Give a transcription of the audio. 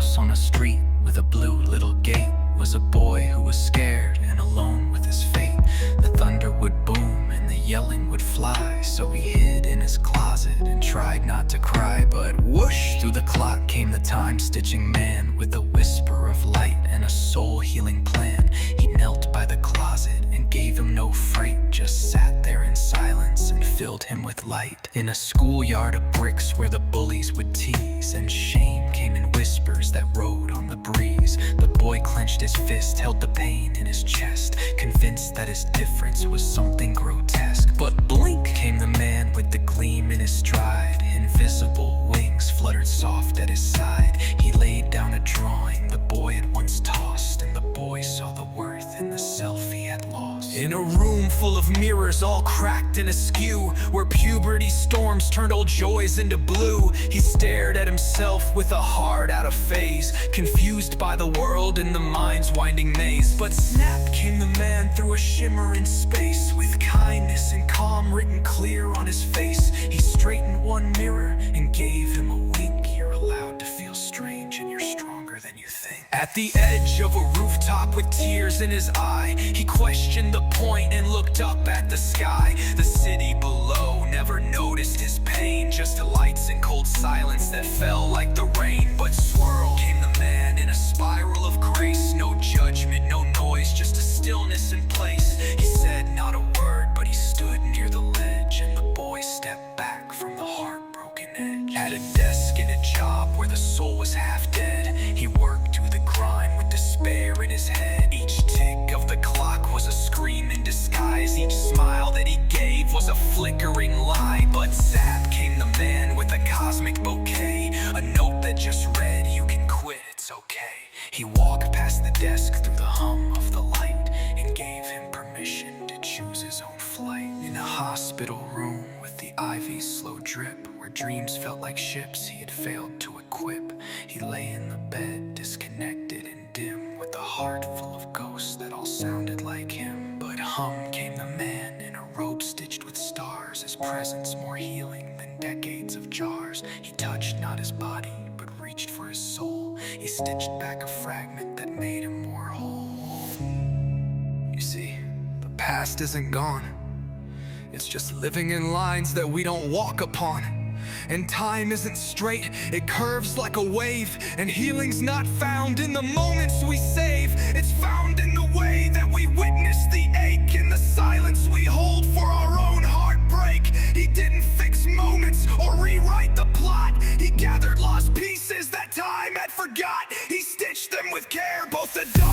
house on a street with a blue little gate was a boy who was scared and alone with his fate. The thunder would boom and the yelling would fly, so he hid in his closet and tried not to cry. But whoosh, through the clock came the time-stitching man with a whisper of light and a soul-healing plan. He knelt by the closet and gave him no fright, just sat there in silence and filled him with light. In a schoolyard of bricks where the bullies would tease, and shame came in whispers that rode on the breeze, the boy clenched his fist, held the pain in his chest, convinced that his difference was something grotesque. But blink came the man with the gleam in his stride. Invisible wings fluttered soft at his side. He laid down a drawing the boy had once tossed, and the boy saw the worth in the self he had lost. In a room full of mirrors all cracked and askew, where puberty storms turned old joys into blue, he stared at himself with a heart out of phase, confused by the world and the mind's winding maze. But snap came the man through a shimmer in space, with kindness and calm written clear on his face. He straightened one mirror and gave him a wink. You're allowed to feel strange and you're stronger than you think. At the edge of a rooftop with tears in his eye, he questioned the point and looked up at the sky. The city below never noticed his pain, just lights and cold silence that fell like the rain. But swirl came the man in a spiral of grace, no judgment, no noise, just a stillness in place. He said not a word, but he stood near the ledge, and the boy stepped back from the heartbroken edge. At a desk in a job where the soul was half dead, he worked to the grind with despair in his head. Each tick of the clock was a scream in disguise, each smile that he gave was a flickering lie. But zap came the man with a cosmic bouquet, a note that just read, you can quit, it's okay. He walked past the desk through the hum of the light and gave him permission to choose his own flight. In a hospital room with the ivy's slow drip, where dreams felt like ships he had failed to equip, he lay in the bed, disconnected and dim, with a heart full of ghosts that all sounded like him. But hum came the man in a robe stitched with stars, his presence more healing than decades of jars. He touched not his body, but reached for his soul. He stitched back a fragment that made him more whole. You see, the past isn't gone. It's just living in lines that we don't walk upon. And time isn't straight, it curves like a wave. And healing's not found in the moments we save, it's found in the way that we witness the ache, in the silence we hold for our own heartbreak. He didn't fix moments or rewrite the plot, he gathered lost pieces that time had forgot. He stitched them with care, both the dark